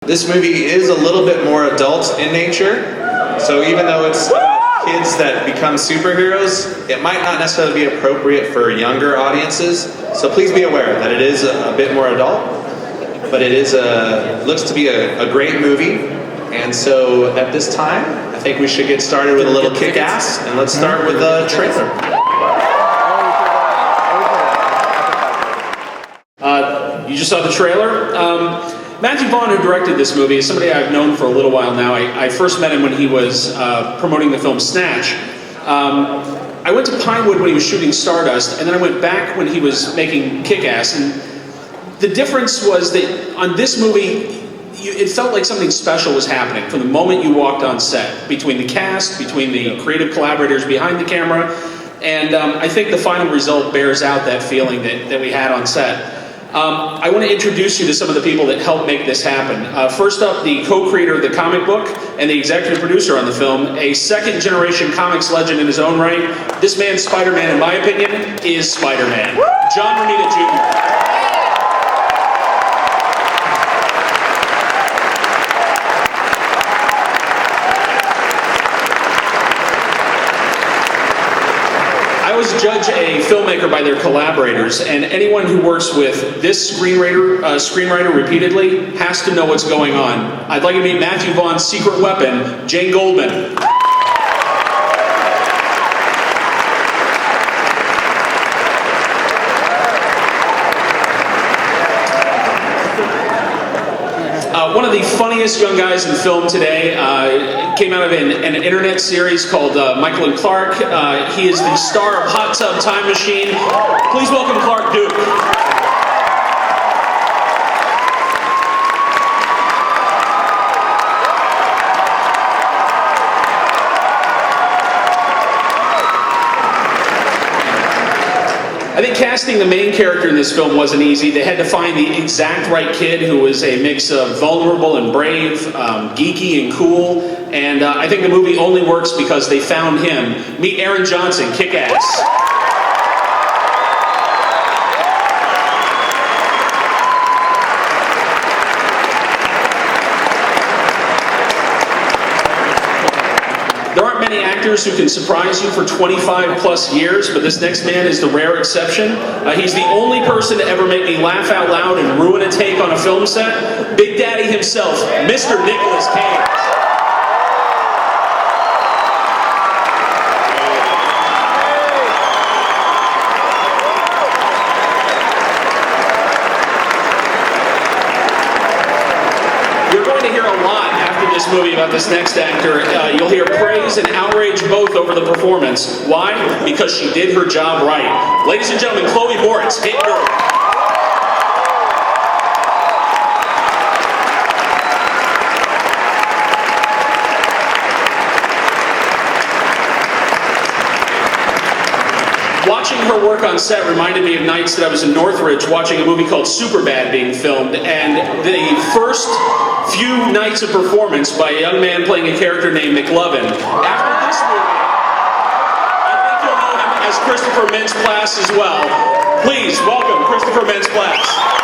this movie is a little bit more adult in nature. So even though it's about kids that become superheroes, it might not necessarily be appropriate for younger audiences. So please be aware that it is a bit more adult, but it is looks to be a great movie. And so at this time, I think we should get started with a little kick-ass, and let's start with the trailer. You just saw the trailer. Matthew Vaughn, who directed this movie, is somebody I've known for a little while now. I first met him when he was promoting the film Snatch. I went to Pinewood when he was shooting Stardust, and then I went back when he was making Kickass. And the difference was that on this movie, it felt like something special was happening from the moment you walked on set, between the cast, between the creative collaborators behind the camera, and I think the final result bears out that feeling that we had on set. I want to introduce you to some of the people that helped make this happen. First up, the co-creator of the comic book and the executive producer on the film, a second-generation comics legend in his own right. This man's Spider-Man, in my opinion, is Spider-Man. John Romita Jr. I always judge a filmmaker by their collaborators, and anyone who works with this screenwriter repeatedly has to know what's going on. I'd like you to meet Matthew Vaughn's secret weapon, Jane Goldman. One of the funniest young guys in film today came out of an internet series called Michael and Clark. He is the star of Hot Tub Time Machine. Please welcome Clark Duke. I think casting the main character in this film wasn't easy. They had to find the exact right kid who was a mix of vulnerable and brave, geeky and cool, and I think the movie only works because they found him. Meet Aaron Johnson, Kick-Ass. There aren't many actors who can surprise you for 25 plus years, but this next man is the rare exception. He's the only person to ever make me laugh out loud and ruin a take on a film set. Big Daddy himself, Mr. Nicolas Cage. Movie about this next actor. You'll hear praise and outrage both over the performance. Why? Because she did her job right. Ladies and gentlemen, Chloe Moritz, Hit Girl. Watching her work on set reminded me of nights that I was in Northridge watching a movie called Superbad being filmed, and the first few nights of performance by a young man playing a character named McLovin. After this movie, I think you'll know him as Christopher Mintz-Plasse as well. Please welcome Christopher Mintz-Plasse.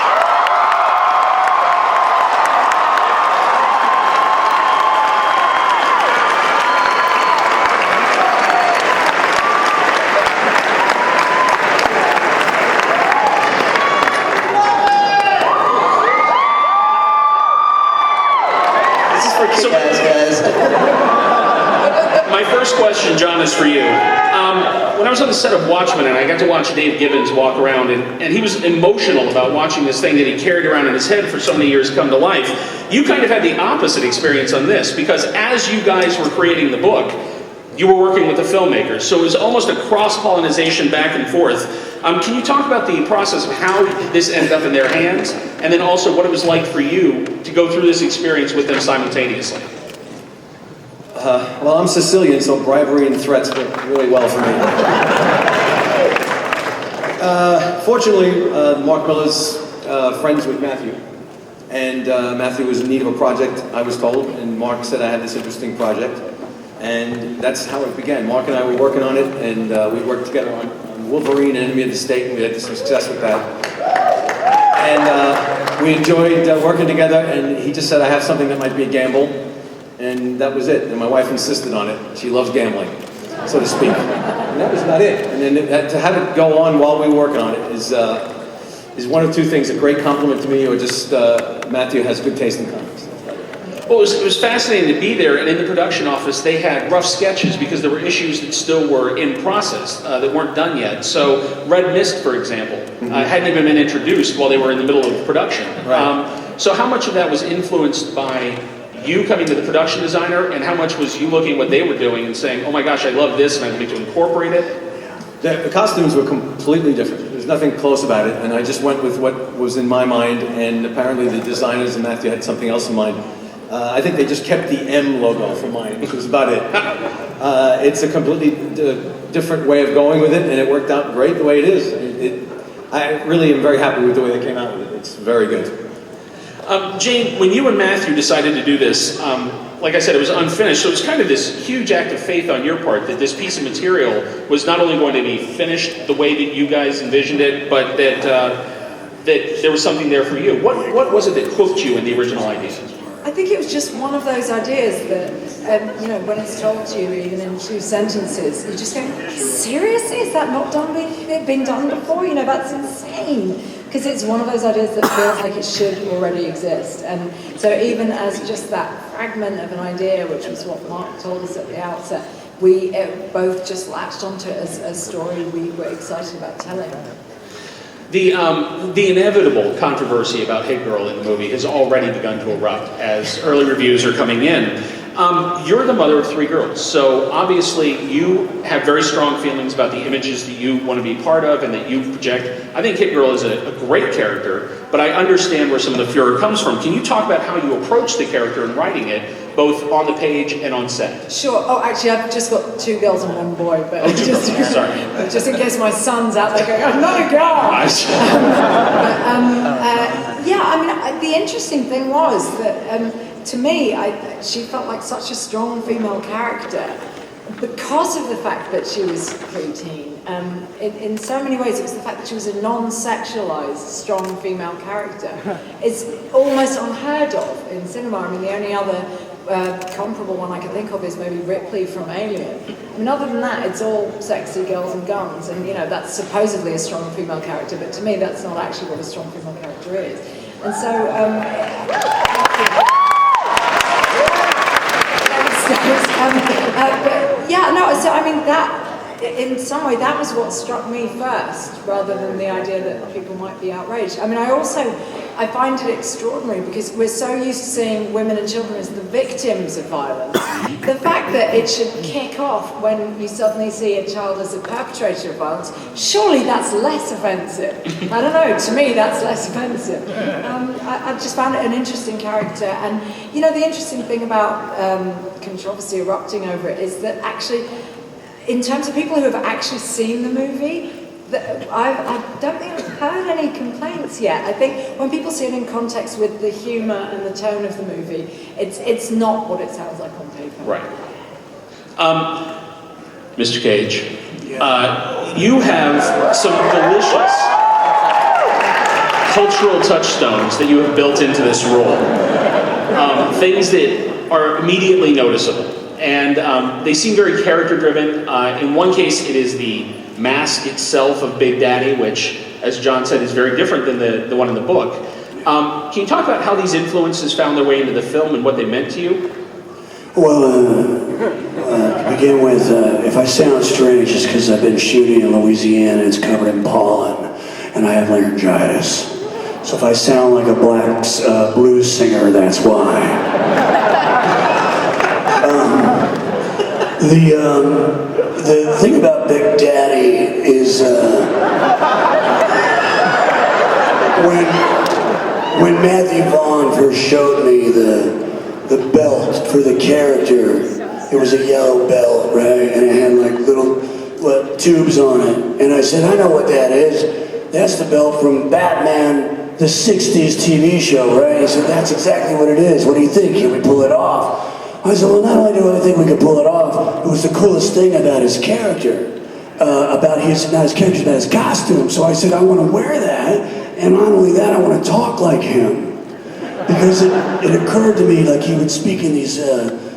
My first question, John, is for you. When I was on the set of Watchmen, and I got to watch Dave Gibbons walk around, and he was emotional about watching this thing that he carried around in his head for so many years come to life. You kind of had the opposite experience on this, because as you guys were creating the book, you were working with the filmmakers, so it was almost a cross-pollinization back and forth. Can you talk about the process of how this ended up in their hands, and then also what it was like for you to go through this experience with them simultaneously? Well, I'm Sicilian, so bribery and threats work really well for me. Fortunately, Mark Miller's friends with Matthew, and Matthew was in need of a project, I was told, and Mark said I had this interesting project, and that's how it began. Mark and I were working on it, and we worked together on Wolverine, Enemy of the State, and we had some success with that. And we enjoyed working together, and he just said, I have something that might be a gamble, and that was it. And my wife insisted on it. She loves gambling, so to speak. And that was about it. And then to have it go on while we were working on it is one of two things, a great compliment to me, or just Matthew has good taste in comics. Well, it was fascinating to be there, and in the production office, they had rough sketches because there were issues that still were in process that weren't done yet. So, Red Mist, for example, hadn't even been introduced while they were in the middle of production. Right. So, how much of that was influenced by you coming to the production designer, and how much was you looking at what they were doing and saying, "Oh my gosh, I love this, and I need to incorporate it"? The costumes were completely different. There's nothing close about it, and I just went with what was in my mind, and apparently the designers and Matthew had something else in mind. I think they just kept the M logo for mine, which was about it. It's a completely different way of going with it, and it worked out great the way it is. I really am very happy with the way they came out with it. It's very good. Jane, when you and Matthew decided to do this, like I said, it was unfinished, so it was kind of this huge act of faith on your part that this piece of material was not only going to be finished the way that you guys envisioned it, but that there was something there for you. What was it that hooked you in the original idea? I think it was just one of those ideas that, when it's told to you, even in 2 sentences, you just go, seriously? Is that not been done before? That's insane. Because it's one of those ideas that feels like it should already exist. And so even as just that fragment of an idea, which was what Mark told us at the outset, we both just latched onto it as a story we were excited about telling. The inevitable controversy about Hit Girl in the movie has already begun to erupt as early reviews are coming in. You're the mother of 3 girls, so obviously you have very strong feelings about the images that you want to be part of and that you project. I think Hit Girl is a great character, but I understand where some of the furor comes from. Can you talk about how you approach the character in writing it, both on the page and on set? Sure. Oh, actually, I've just got 2 girls and 1 boy, but just in case my son's out there going, I'm not a girl. The interesting thing was that to me, she felt like such a strong female character because of the fact that she was preteen. In so many ways, it was the fact that she was a non-sexualized, strong female character. It's almost unheard of in cinema. I mean, the only other comparable one I can think of is maybe Ripley from Alien. I mean, other than that, it's all sexy girls and guns, and that's supposedly a strong female character, but to me, that's not actually what a strong female character is. And so, that, in some way, that was what struck me first, rather than the idea that people might be outraged. I mean, I find it extraordinary because we're so used to seeing women and children as the victims of violence. The fact that it should kick off when you suddenly see a child as a perpetrator of violence, surely that's less offensive. I don't know, to me that's less offensive. I just found it an interesting character, and the interesting thing about controversy erupting over it is that actually, in terms of people who have actually seen the movie, I don't think I've heard any complaints yet. I think when people see it in context with the humour and the tone of the movie, it's not what it sounds like on paper. Right. Mr. Cage, you have some delicious cultural touchstones that you have built into this role. Things that are immediately noticeable. And they seem very character-driven. In one case, it is the mask itself of Big Daddy, which, as John said, is very different than the one in the book. Can you talk about how these influences found their way into the film and what they meant to you? Well, to begin with, if I sound strange, it's because I've been shooting in Louisiana, it's covered in pollen, and I have laryngitis. So if I sound like a black blues singer, that's why. The thing about Big Daddy is when Matthew Vaughn first showed me the belt for the character, it was a yellow belt, right? And it had like little tubes on it. And I said, I know what that is. That's the belt from Batman, the 60s TV show, right? He said, that's exactly what it is. What do you think? Can we pull it off? I said, well, not only do I think we could pull it off, it was the coolest thing about his character, about his costume. So I said, I want to wear that, and not only that, I want to talk like him. Because it occurred to me like he would speak in these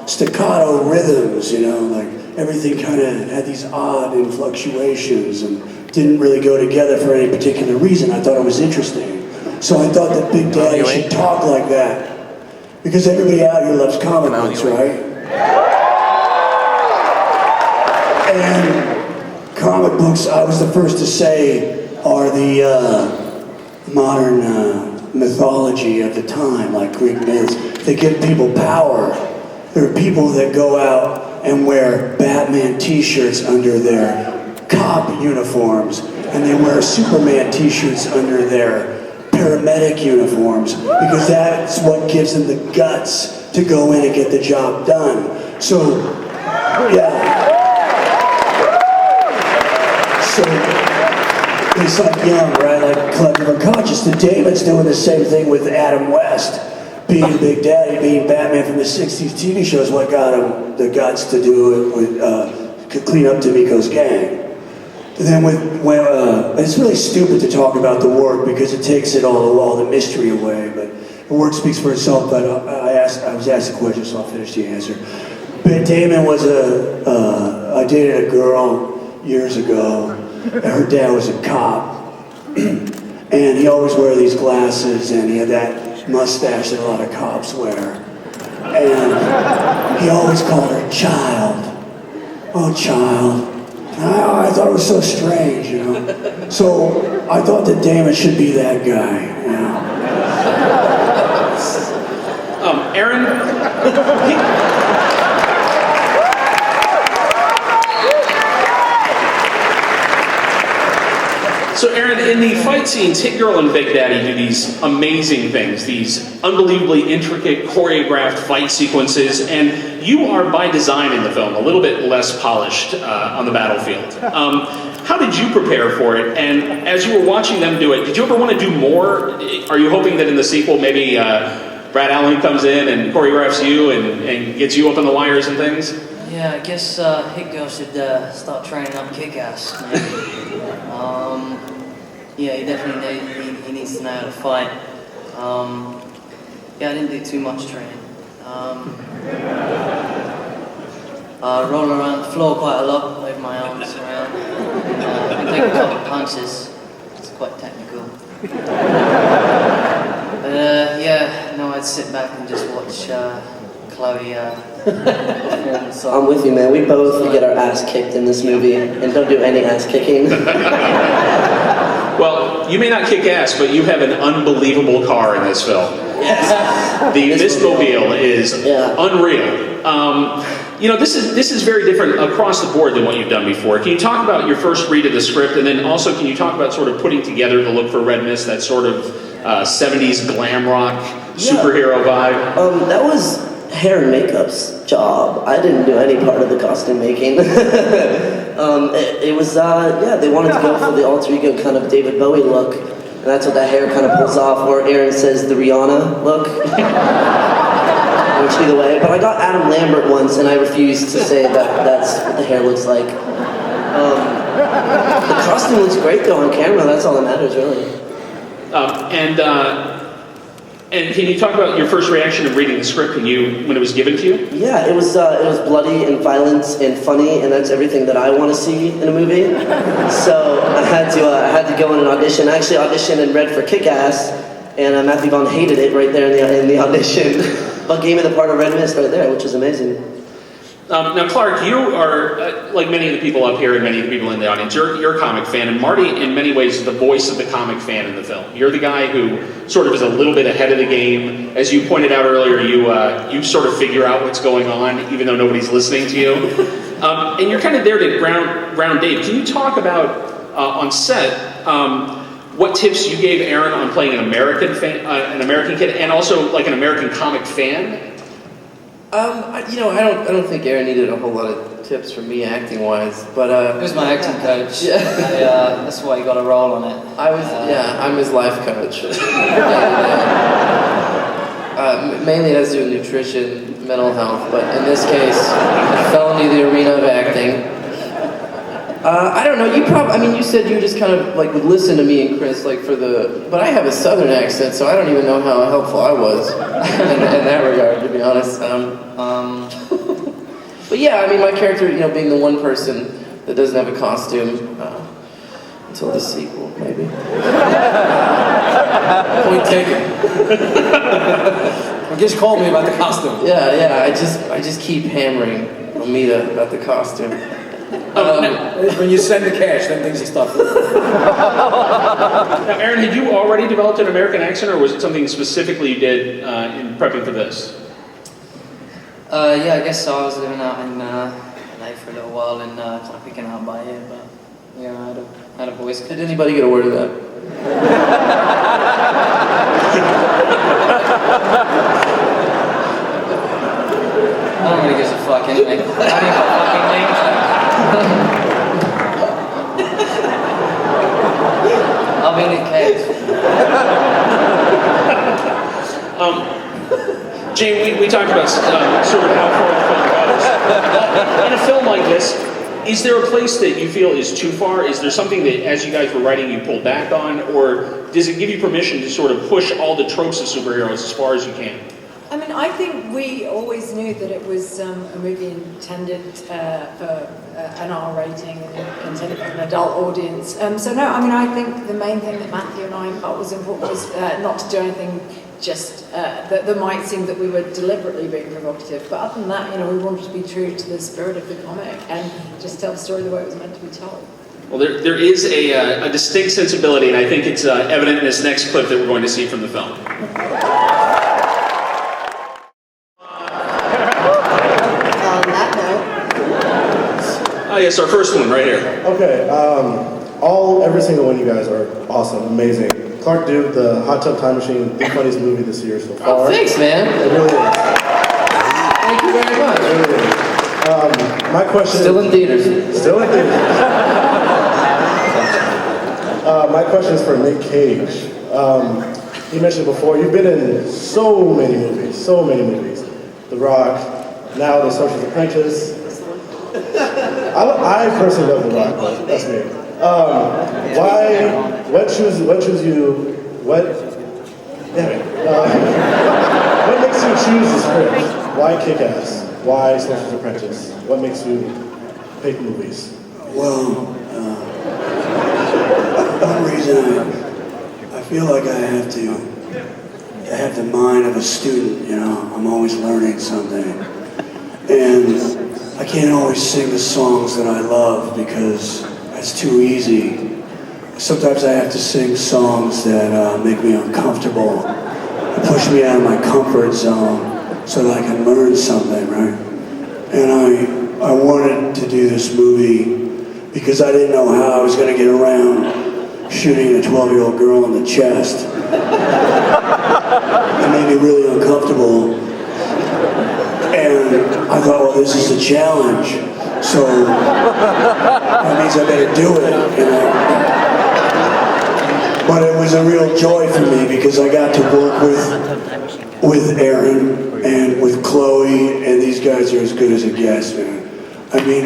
staccato rhythms, you know, like everything kind of had these odd fluctuations and didn't really go together for any particular reason. I thought it was interesting. So I thought that Big Daddy should talk like that. Because everybody out here loves comic books, right? And comic books, I was the first to say, are the modern mythology of the time, like Greek myths. They give people power. There are people that go out and wear Batman t-shirts under their cop uniforms, and they wear Superman t-shirts under their paramedic uniforms, because that's what gives them the guts to go in and get the job done. So, yeah. So, it's like young, right? Like Collective Unconscious. The Damon's doing the same thing with Adam West. Being Big Daddy, being Batman from the 60s TV shows, what got him the guts to do it with, clean up Tomiko's gang. And then it's really stupid to talk about the work because it takes it all the mystery away, but the work speaks for itself. But I was asked a question, so I'll finish the answer. But Damon was I dated a girl years ago, and her dad was a cop. And he always wore these glasses, and he had that mustache that a lot of cops wear. And he always called her child. Oh, child. I thought it was so strange, you know. So I thought that Damon should be that guy, you know. Aaron? So Aaron, in the fight scenes, Hit Girl and Big Daddy do these amazing things, these unbelievably intricate, choreographed fight sequences, and you are, by design in the film, a little bit less polished on the battlefield. How did you prepare for it? And as you were watching them do it, did you ever want to do more? Are you hoping that in the sequel, maybe Brad Allen comes in and choreographs you and gets you up on the wires and things? Yeah, I guess Hit Girl should start training up Kickass. Yeah, he definitely he needs to know how to fight. Yeah, I didn't do too much training. Roll around the floor quite a lot, wave my arms around. Take a couple of punches. It's quite technical. But yeah, no, I'd sit back and just watch Chloe perform. So I'm with you, man. We both get our ass kicked in this movie and don't do any ass kicking. Well, you may not kick ass, but you have an unbelievable car in this film. Yes. The Mintz-Mobile is unreal. You know, this is very different across the board than what you've done before. Can you talk about your first read of the script, and then also can you talk about sort of putting together the look for Red Mist, that sort of 70s glam rock superhero vibe? That was hair and makeup's job. I didn't do any part of the costume making. It was, they wanted to go for the alter ego kind of David Bowie look, and that's what that hair kind of pulls off, or Aaron says the Rihanna look. Which either way, but I got Adam Lambert once, and I refused to say that that's what the hair looks like. The costume looks great though on camera, that's all that matters really. And can you talk about your first reaction of reading the script when it was given to you? Yeah, it was bloody and violent and funny, and that's everything that I want to see in a movie. So I had to go in and audition. I actually auditioned and read for Kickass, and Matthew Vaughn hated it right there in the audition, but gave me the part of Red Mist right there, which was amazing. Now, Clark, you are, like many of the people up here and many of the people in the audience, you're a comic fan, and Marty, in many ways, is the voice of the comic fan in the film. You're the guy who sort of is a little bit ahead of the game. As you pointed out earlier, you sort of figure out what's going on, even though nobody's listening to you. And you're kind of there to ground Dave. Can you talk about, on set, what tips you gave Aaron on playing an American kid, and also like an American comic fan? I don't think Aaron needed a whole lot of tips from me acting-wise, but he was my acting coach. Yeah. That's why he got a role on it. I'm his life coach. Mainly it has to do with nutrition, mental health, but in this case, it fell into the arena of acting. I don't know. You probably. I mean, you said you just kind of like would listen to me and Chris like for the. But I have a Southern accent, so I don't even know how helpful I was in that regard, to be honest. But yeah, I mean, my character, being the one person that doesn't have a costume until the sequel, maybe. Point taken. Just call me about the costume. Yeah. I just keep hammering Amita about the costume. When you send the cash, then things will stop. Now, Aaron, had you already developed an American accent, or was it something specifically you did in prepping for this? Yeah, I guess so. I was living out in LA for a little while and kind of picking out by ear, but yeah, I had a voice. Did anybody get a word of that? Nobody gives a fuck anyway. I didn't got fucking names. I'll be Nick Cage. Jane, we talked about sort of how far the film goes. In a film like this, is there a place that you feel is too far? Is there something that, as you guys were writing, you pulled back on? Or does it give you permission to sort of push all the tropes of superheroes as far as you can? I mean, I think we always knew that it was a movie intended for an R rating and intended for an adult audience. So no, I mean, I think the main thing that Matthew and I felt was important was not to do anything just that might seem that we were deliberately being provocative. But other than that, we wanted to be true to the spirit of the comic and just tell the story the way it was meant to be told. Well, there is a distinct sensibility, and I think it's evident in this next clip that we're going to see from the film. Yes, our first one right here. Okay, every single one of you guys are awesome, amazing. Clark Duke, the Hot Tub Time Machine, the funniest movie this year so far. Oh, thanks, man. It really is. Thank you very much. It really is. My question Still in theaters. Still in theaters. My question is for Nick Cage. You mentioned before, you've been in so many movies. The Rock, now The Social Apprentice. I personally love The Rock, but that's me. What chose you, what makes you choose the script? Why Kickass? Why Social Apprentice? What makes you pick movies? Well, one reason I feel like I have the mind of a student, I'm always learning something. And I can't always sing the songs that I love because it's too easy. Sometimes I have to sing songs that make me uncomfortable, push me out of my comfort zone so that I can learn something, right? And I wanted to do this movie because I didn't know how I was going to get around shooting a 12-year-old girl in the chest. It made me really uncomfortable. And I thought, well, this is a challenge, so that means I better do it, But it was a real joy for me because I got to work with Aaron and with Chloe, and these guys are as good as it gets, man. I mean,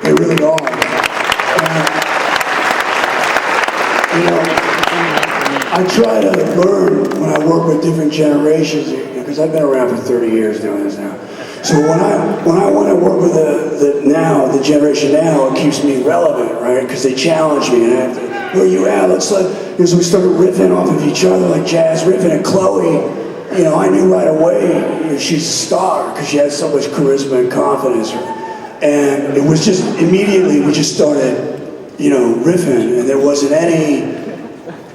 they really are. I try to learn when I work with different generations, because I've been around for 30 years doing this now. So when I want to work with the generation now, it keeps me relevant, right? Because they challenge me, and I have to, where are you at? So we started riffing off of each other, like jazz riffing, and Chloe, I knew right away, she's a star, because she has so much charisma and confidence. And it was just, immediately, we just started, riffing, and there wasn't any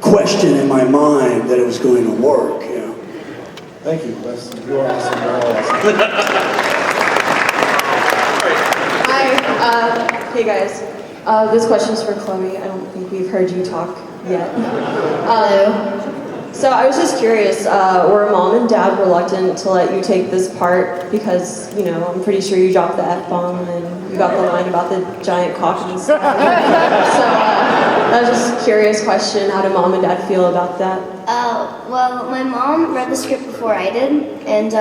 question in my mind that it was going to work, Thank you. You're awesome. You're all awesome. Hi. Hey guys. This question's for Chloe. I don't think we've heard you talk yet. So I was just curious, were Mom and Dad reluctant to let you take this part? Because, I'm pretty sure you dropped the F-bomb and you got the line about the giant cock in the sky. So that was just a curious question. How did Mom and Dad feel about that? Well, my mom read the script before I did, and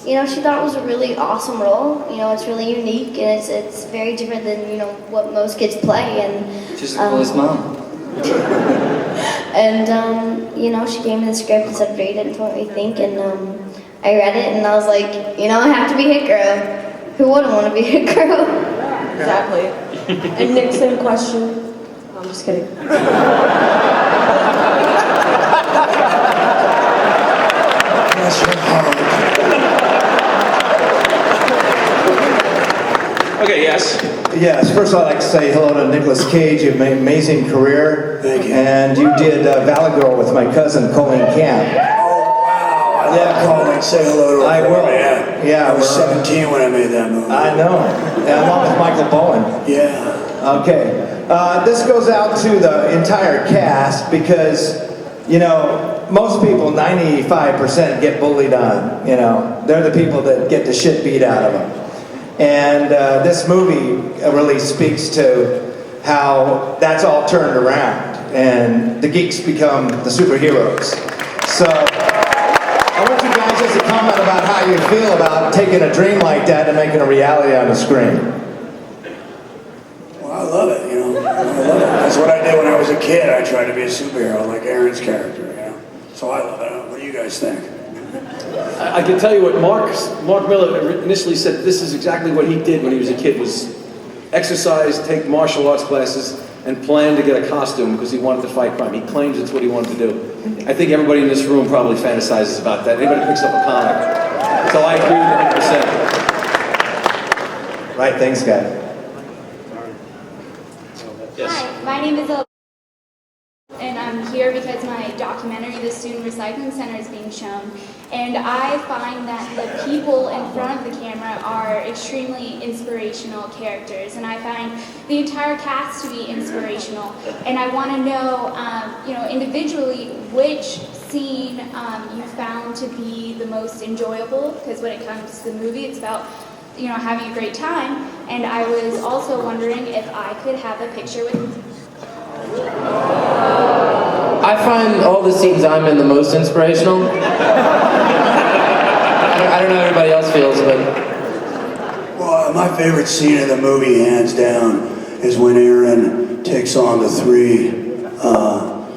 she thought it was a really awesome role. It's really unique and it's very different than, what most kids play. And Just like Will's mom. and, she gave me the script and said, read it and told me what you think. And I read it and I was like, I have to be Hit Girl. Who wouldn't want to be Hit Girl? Exactly. And Nick, same question. I'm just kidding. Okay, yes. Yes, first I'd like to say hello to Nicolas Cage. You've made an amazing career. Thank you. And you did Valley Girl with my cousin Colleen Camp. Oh, wow. I love Colleen. Say hello to her. I will. Yeah, I was 17 when I made that movie. I know. Yeah, I'm on with Michael Bowen. Yeah. Okay. This goes out to the entire cast because, most people, 95% get bullied on. They're the people that get the shit beat out of them. And this movie really speaks to how that's all turned around and the geeks become the superheroes. So I want you guys just to comment about how you feel about taking a dream like that and making a reality on the screen. Well, I love it, I love it. That's what I did when I was a kid. I tried to be a superhero like Aaron's character, So I love it. What do you guys think? I can tell you what Mark Miller initially said. This is exactly what he did when he was a kid: was exercise, take martial arts classes, and plan to get a costume because he wanted to fight crime. He claims it's what he wanted to do. I think everybody in this room probably fantasizes about that. Anybody picks up a comic. So I agree with 100%. Right, thanks, guys. Yes. Hi, my name is Elizabeth, and I'm here because my documentary, The Student Recycling Center, is being shown. And I find that the people in front of the camera are extremely inspirational characters, and I find the entire cast to be inspirational. And I want to know, individually, which scene you found to be the most enjoyable, because when it comes to the movie, it's about having a great time. And I was also wondering if I could have a picture with I find all the scenes I'm in the most inspirational. I don't know how everybody else feels, but... Well, my favorite scene in the movie, hands down, is when Aaron takes on the three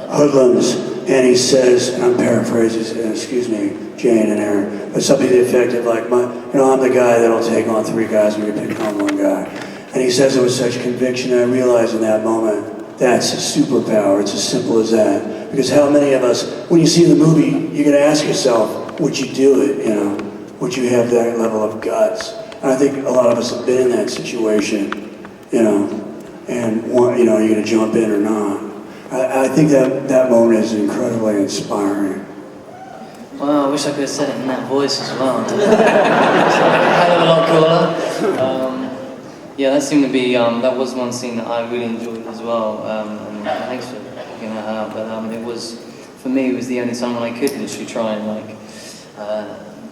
hoodlums, and he says, and I'm paraphrasing, excuse me, Jane and Aaron, but something to the effect of like, I'm the guy that'll take on three guys when you're picking on one guy. And he says it with such conviction, and I realized in that moment, that's a superpower. It's as simple as that. Because how many of us, when you see the movie, you're going to ask yourself, would you do it, Would you have that level of guts? And I think a lot of us have been in that situation, and you're going to jump in or not. I think that moment is incredibly inspiring. Well, I wish I could have said it in that voice as well. Hell of a lot cooler. Yeah, that seemed to be, that was one scene that I really enjoyed as well. And thanks for picking that out. But for me, it was the only time when I could literally try and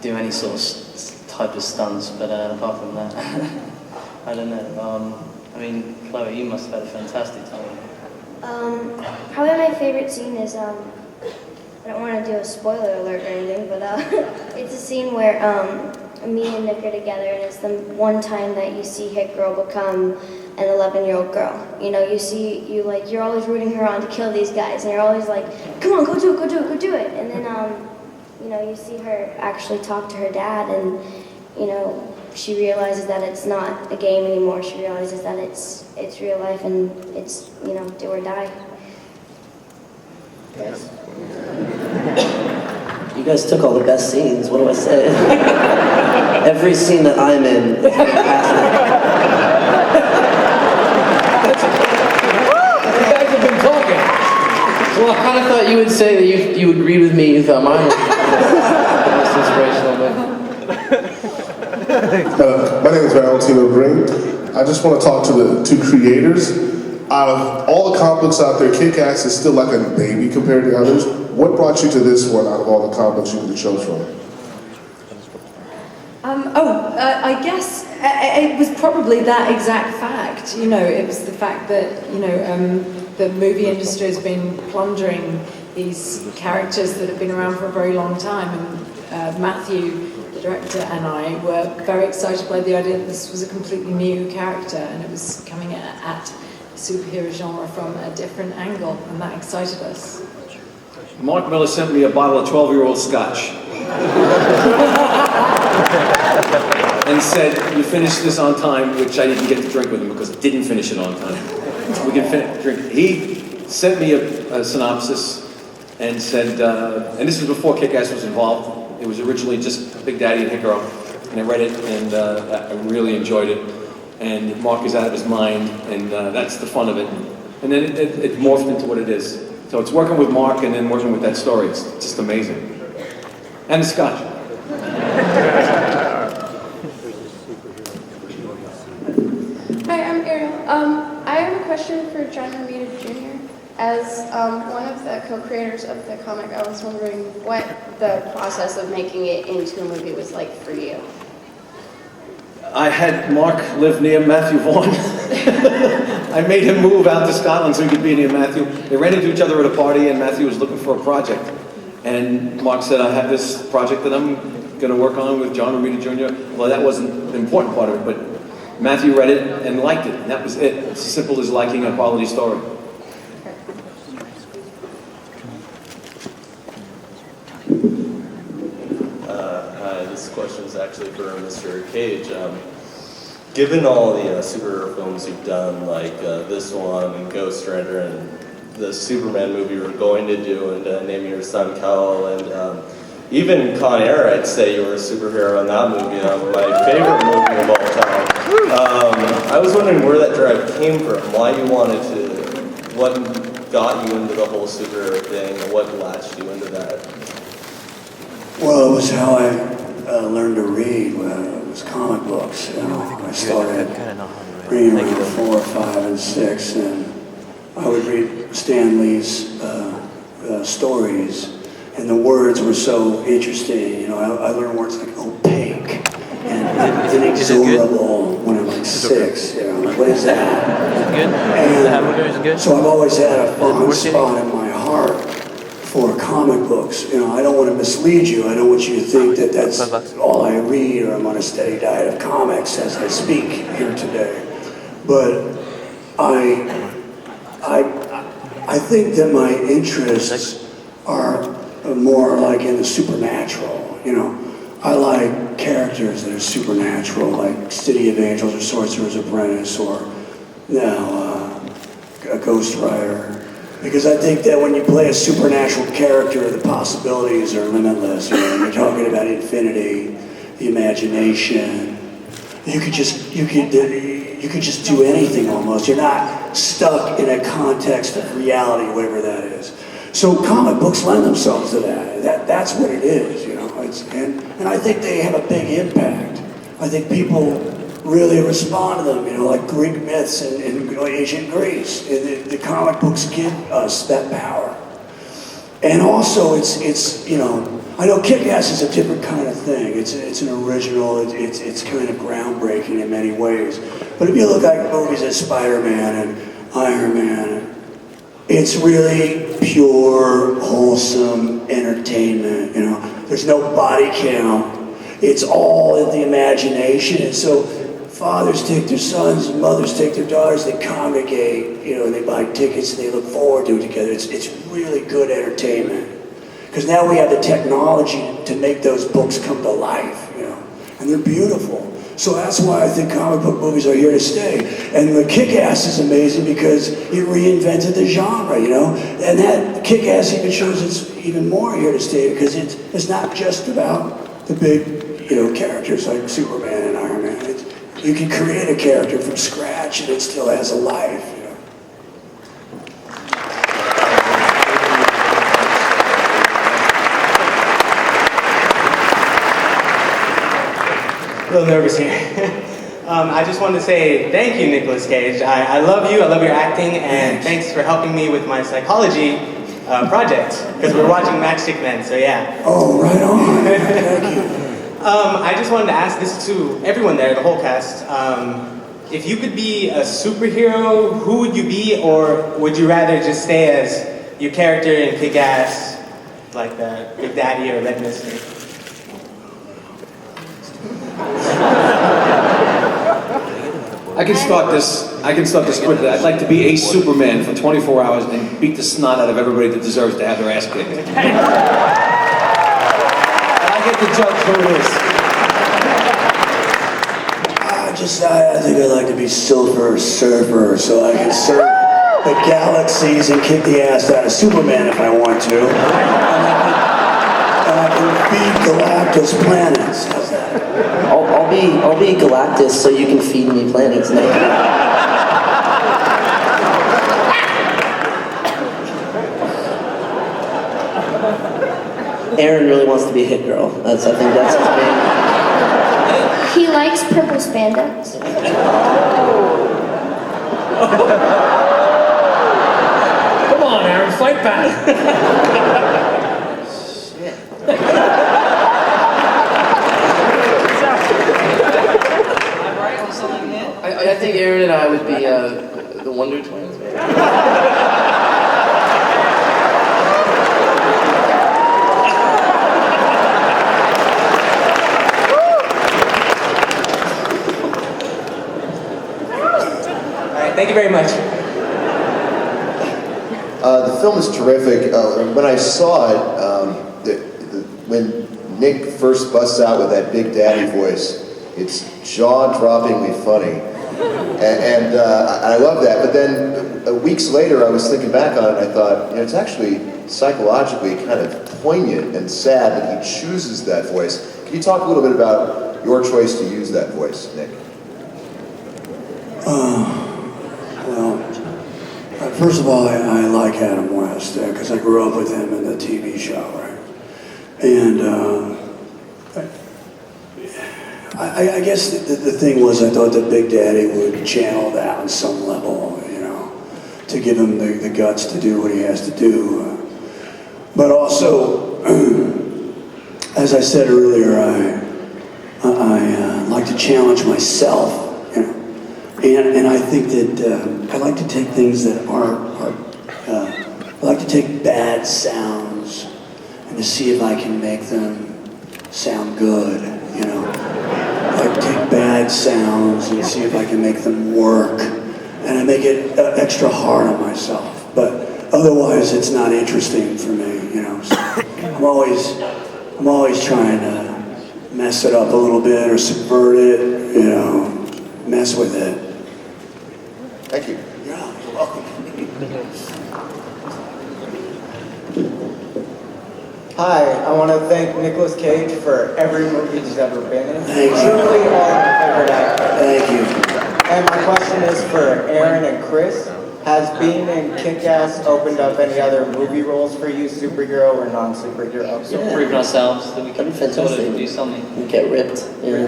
do any sort of type of stunts. But apart from that, I don't know. Chloe, you must have had a fantastic time. Probably my favorite scene is, I don't want to do a spoiler alert or anything, but it's a scene where me and Nick are together, and it's the one time that you see Hit Girl become an 11-year-old girl. You're always rooting her on to kill these guys, and you're always like, come on, go do it. And then, you see her actually talk to her dad, and, she realizes that it's not a game anymore. She realizes that it's real life, and it's, do or die. Yes. You guys took all the best scenes. What do I say? Every scene that I'm in is fantastic. You guys have been talking. Well, I kind of thought you would say that you agreed with me. You thought mine was the most inspirational, but... My name is Valentino Green. I just want to talk to the two creators. Out of all the comic books out there, Kickass is still like a baby compared to others. What brought you to this one out of all the comic books you could have chose from? I guess it was probably that exact fact. It was the fact that, the movie industry has been plundering these characters that have been around for a very long time. And Matthew the director and I were very excited by the idea that this was a completely new character and it was coming at the superhero genre from a different angle, and that excited us. Mark Miller sent me a bottle of 12-year-old scotch. And said, you finished this on time, which I didn't get to drink with him because I didn't finish it on time. We can drink. He sent me a synopsis and said, and this was before Kickass was involved. It was originally just Big Daddy and Hicaro. And I read it and I really enjoyed it. And Mark is out of his mind, and that's the fun of it. And then it morphed into what it is. So it's working with Mark and then working with that story. It's just amazing. And the scotch. Hi, I'm Ariel. I have a question for John Romita Jr. As one of the co-creators of the comic, I was wondering what the process of making it into a movie was like for you. I had Mark live near Matthew Vaughn. I made him move out to Scotland so he could be near Matthew. They ran into each other at a party and Matthew was looking for a project. And Mark said, I have this project that I'm going to work on with John Romita Jr. Well, that wasn't the important part of it, but Matthew read it and liked it. And that was it. It's as simple as liking a quality story. Hi, this question is actually for Mr. Cage. Given all the superhero films you've done, like this one, and Ghost Rider, and the Superman movie you were going to do, and Name Your Son Kal, and even Con Air, I'd say you were a superhero in that movie, my favorite movie of all time. I was wondering where that drive came from, why you wanted to, what got you into the whole superhero thing, and what latched you into that? Well, it was how I learned to read. It was comic books. You know, I started reading around 4, 5, and 6, and I would read Stan Lee's stories, and the words were so interesting. You know, I learned words like opaque and inexorable when I'm like 6. You know, like, what is that? And so I've always had a fond spot in my heart for comic books. You know, I don't want to mislead you. I don't want you to think that that's all I read or I'm on a steady diet of comics as I speak here today. But I think that my interests are more like in the supernatural. You know, I like characters that are supernatural, like City of Angels or Sorcerer's Apprentice or now a Ghost Rider. Because I think that when you play a supernatural character, the possibilities are limitless. You know, you're talking about infinity, the imagination. You could just do anything almost. You're not stuck in a context of reality, whatever that is. So comic books lend themselves to that. That's what it is, you know. And I think they have a big impact. I think people really respond to them, you know, like Greek myths and ancient Greece. The comic books give us that power. And also, it's you know, I know Kickass is a different kind of thing. It's an original. It's kind of groundbreaking in many ways. But if you look at movies like Spider-Man and Iron Man, it's really pure, wholesome entertainment. You know, there's no body count. It's all in the imagination, and so fathers take their sons and mothers take their daughters, they congregate, you know, and they buy tickets and they look forward to it together. It's really good entertainment. Because now we have the technology to make those books come to life, you know, and they're beautiful. So that's why I think comic book movies are here to stay. And the Kickass is amazing because it reinvented the genre, you know, and that Kickass even shows it's even more here to stay because it's not just about the big, you know, characters like Superman and Iron Man. You can create a character from scratch and it still has a life, you know. A little nervous here. I just wanted to say thank you, Nicolas Cage. I love you, I love your acting, and thanks for helping me with my psychology project, because we're watching Matchstick Men, so yeah. Oh, right on. Thank you. I just wanted to ask this to everyone there, the whole cast. If you could be a superhero, who would you be, or would you rather just stay as your character in Kickass, like the Big Daddy or Red Mister? I can start this quickly. I'd like to be a Superman for 24 hours and beat the snot out of everybody that deserves to have their ass kicked. I get to judge who it is. I think I'd like to be Silver Surfer so I can surf the galaxies and kick the ass out of Superman if I want to. And I can feed Galactus planets. How's that? I'll be Galactus so you can feed me planets, Nick. Aaron really wants to be Hit Girl. I think that's his main. He likes purple spandex. Come on, Aaron, fight back. I think Aaron and I would be the Wonder Twins. Thank you very much. The film is terrific. When I saw it, when Nick first busts out with that Big Daddy voice, it's jaw-droppingly funny. And I love that. But then weeks later, I was thinking back on it, and I thought, it's actually psychologically kind of poignant and sad that he chooses that voice. Can you talk a little bit about your choice to use that voice, Nick? First of all, I like Adam West because I grew up with him in the TV show, right? And I guess the thing was I thought that Big Daddy would channel that on some level, to give him the guts to do what he has to do. But also, as I said earlier, I like to challenge myself. And I think that I like to take things that I like to take bad sounds and to see if I can make them sound good, I like to take bad sounds and see if I can make them work. And I make it extra hard on myself. But otherwise, it's not interesting for me, So I'm always trying to mess it up a little bit or subvert it, mess with it. Thank you. Yeah, you're welcome. Hi, I want to thank Nicolas Cage for every movie he's ever been in. Thank you. Truly all my favorite actors. Thank you. And my question is for Aaron and Chris. Has being in Kickass opened up any other movie roles for you, superhero or non-superhero? So proving ourselves that we can do something. You get ripped. Yeah.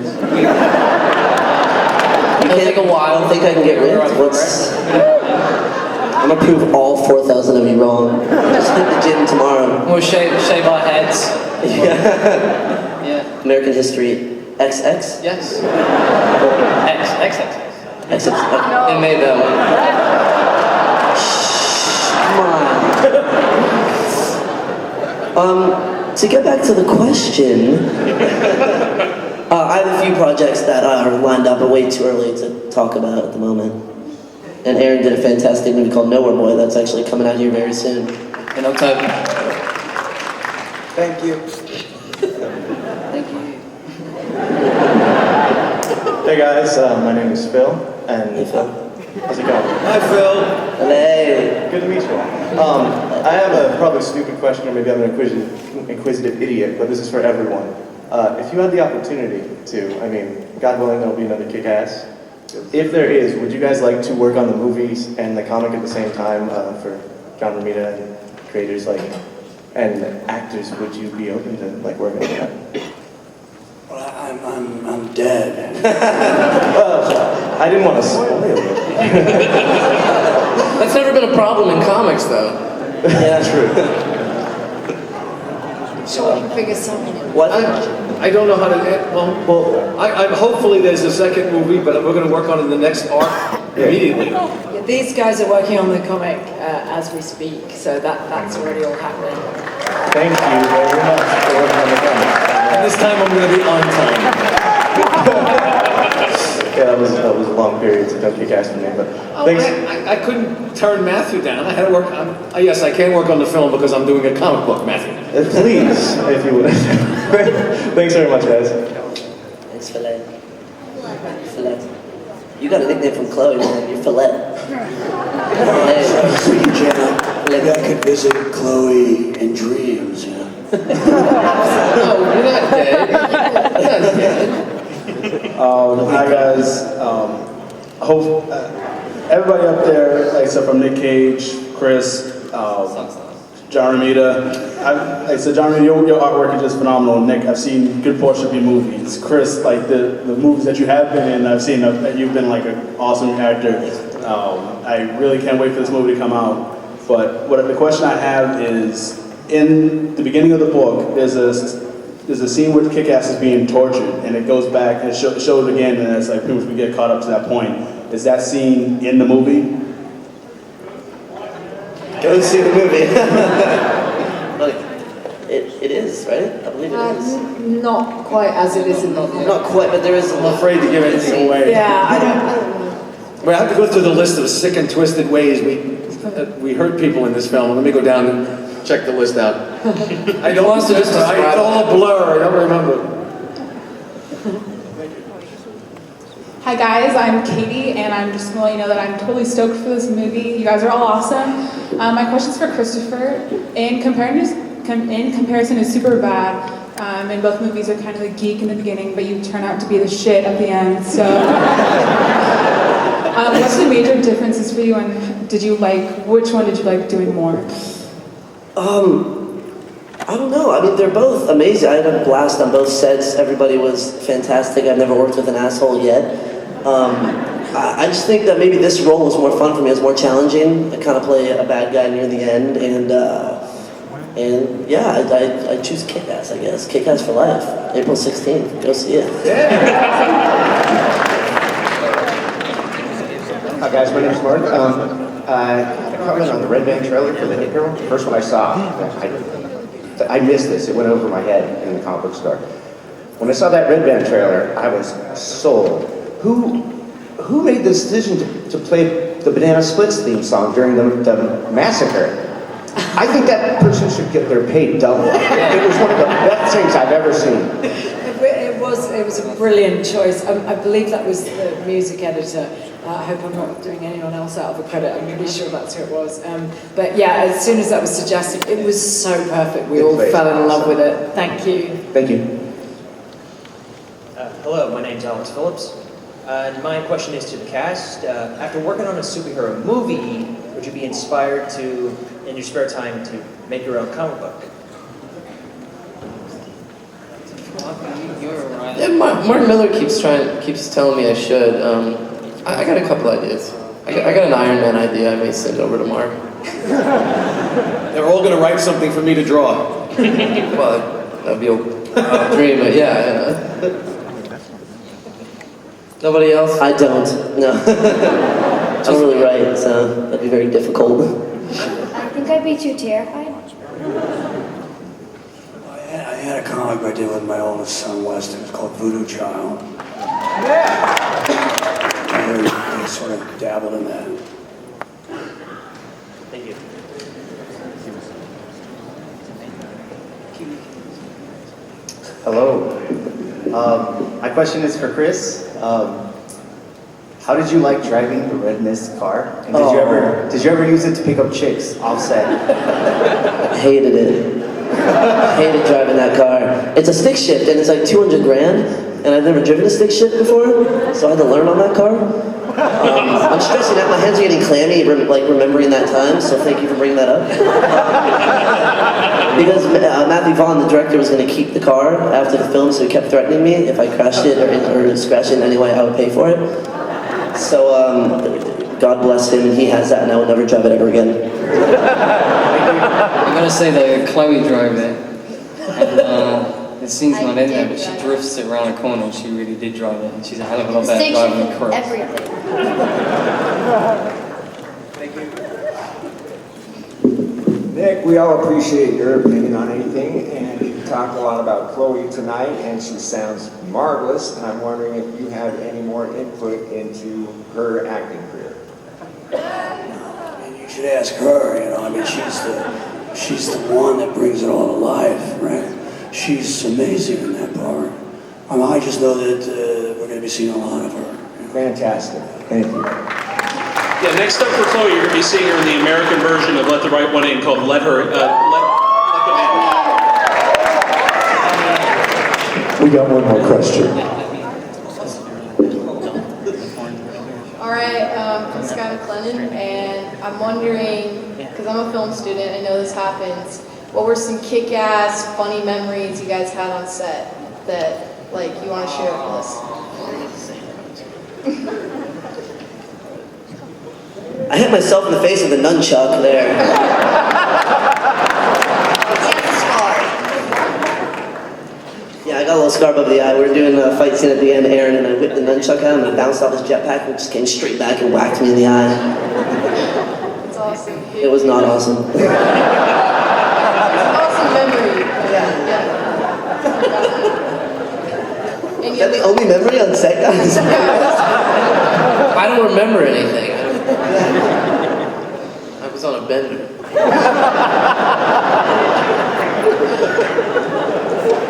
It'll take a while. I don't think I can get ripped. I'm gonna prove all 4,000 of you wrong. Just hit the gym tomorrow. We'll shave our heads. Yeah. American History XX? Yes. XX. They made that one. Come on. To get back to the question, I have a few projects that are lined up, but way too early to talk about at the moment. And Aaron did a fantastic movie called Nowhere Boy that's actually coming out here very soon. In October. Thank you. Thank you. Hey guys, my name is Phil, and hey Phil. How's it going? Hi Phil. Hey. Good to meet you all. I have a probably stupid question, or maybe I'm an inquisitive idiot, but this is for everyone. If you had the opportunity to, God willing, there'll be another Kick-Ass. If there is, would you guys like to work on the movies and the comic at the same time for John Romita and creators and actors? Would you be open to working on that? Well, I'm dead. Well, I didn't want to spoil it. That's never been a problem in comics, though. Yeah, true. Sure, figure something. What? I don't know how to. Hopefully there's a second movie, but we're going to work on the next arc immediately. Yeah, these guys are working on the comic as we speak, so that's already all happening. Thank you very much for working on the comic. And this time I'm going to be on time. Yeah, that was long period to don't kick ass for me, but Oh, thanks. I couldn't turn Matthew down. I had to work on. Yes, I can work on the film because I'm doing a comic book, Matthew. Please, if you would. Thanks very much, guys. Thanks, Fillet. Fillet. You got a nickname from Chloe, man. You're Fillet. Sweet Jenna. Maybe I could visit Chloe in dreams, you know? No, you're not dead. You're not dead. Hi guys. Hope everybody up there, like so from Nick Cage, Chris, John Romita. Like I said, John Romita, your artwork is just phenomenal. Nick, I've seen good portion of your movies. Chris, like the movies that you have been in, I've seen that you've been like an awesome actor. I really can't wait for this movie to come out. But the question I have is, in the beginning of the book, there's a scene where Kickass is being tortured, and it goes back and it shows it again, and it's like pretty much we get caught up to that point. Is that scene in the movie? Go see the movie. Like, it is, right? I believe it is. Not quite as it is in the book. Not quite, but there is. I'm afraid to give anything away. Yeah, I don't know. We have to go through the list of sick and twisted ways we hurt people in this film. Let me go down and check the list out. I don't want to just describe. It's all a blur. I don't remember. Hi guys, I'm Katie, and I'm just going to let you know that I'm totally stoked for this movie. You guys are all awesome. My question's for Christopher. In comparison to Superbad, and both movies are kind of the geek in the beginning, but you turn out to be the shit at the end. So, what's the major differences for you, and which one did you like doing more? I don't know. I mean, they're both amazing. I had a blast on both sets. Everybody was fantastic. I've never worked with an asshole yet. I just think that maybe this role was more fun for me. It was more challenging. I kind of play a bad guy near the end, and yeah, I choose Kickass, I guess. Kickass for life. April 16th. Go see it. Hi guys, my name's Mark. I had a comment on the Red Band trailer for the Hit Girl. The first one I saw, I missed this. It went over my head in the comic book store. When I saw that Red Band trailer, I was sold. Who made the decision to play the Banana Splits theme song during the massacre? I think that person should get their pay double. It was one of the best things I've ever seen. It was a brilliant choice. I believe that was the music editor. I hope I'm not doing anyone else out of a credit. I'm pretty sure that's who it was. But yeah, as soon as that was suggested, it was so perfect. We all fell in love with it. Thank you. Thank you. Hello, my name's Alex Phillips. And my question is to the cast. After working on a superhero movie, would you be inspired to, in your spare time, to make your own comic book? Yeah, Mark Miller keeps telling me I should. I got a couple ideas. I got an Iron Man idea I may send over to Mark. They're all going to write something for me to draw. Well, that'd be a dream, but yeah. Nobody else? I don't. No. I don't really write, so that'd be very difficult. I think I'd be too terrified. I had a comic I did with my oldest son, Weston. It was called Voodoo Child. I sort of dabbled in that. Thank you. Hello. My question is for Chris. How did you like driving the Red Mist car? And did you ever use it to pick up chicks offset? Hated it. Hated driving that car. It's a stick shift and it's like 200 grand, and I've never driven a stick shift before, so I had to learn on that car. I'm stressing out. My hands are getting clammy, remembering that time. So thank you for bringing that up. Because Matthew Vaughn, the director, was going to keep the car after the film, so he kept threatening me if I crashed it or scratched it in any way, I would pay for it. So God bless him, and he has that, and I will never drive it ever again. I'm gonna say the Chloe drove it. And, the scene's not in there, but she drifts it around a corner, and she really did drive it, and she's a hell of a lot better driver than Chris. Everything. Nick, we all appreciate your opinion on anything, and talked a lot about Chloe tonight, and she sounds marvelous. And I'm wondering if you have any more input into her acting career. And you should ask her, you know, I mean, she's the one that brings it all to life, right? She's amazing in that part. I mean, I just know that we're going to be seeing a lot of her. Fantastic. Thank you. Yeah, next up for Chloe, you're going to be seeing her in the American version of Let the Right One In called Let Them We got one more question. All right, I'm Scott McLennan, and I'm wondering, because I'm a film student, I know this happens, what were some kick-ass, funny memories you guys had on set that, like, you want to share with us? I hit myself in the face with a nunchuck there. Yeah, I got a little scar above the eye. We were doing a fight scene at the end, Aaron, and I whipped the nunchuck out and I bounced off his jetpack and just came straight back and whacked me in the eye. It's awesome. It was not awesome. It's an awesome memory. Is that the only memory on set, guys? I don't remember anything. I was on a bender.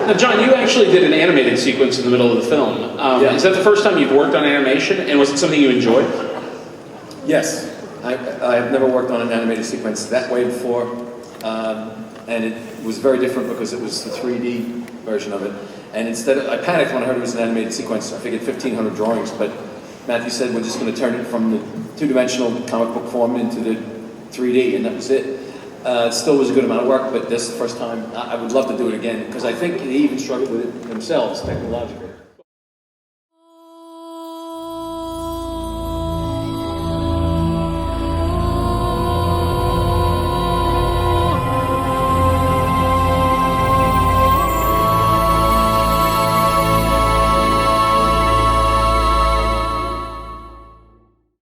Now, John, you actually did an animated sequence in the middle of the film. Is that the first time you've worked on animation, and was it something you enjoyed? Yes. I've never worked on an animated sequence that way before, and it was very different because it was the 3D version of it. And instead, I panicked when I heard it was an animated sequence. I figured 1,500 drawings, but Matthew said we're just going to turn it from the two-dimensional comic book form into the 3D, and that was it. It still was a good amount of work, but this is the first time. I would love to do it again, because I think they even struggled with it themselves, technologically.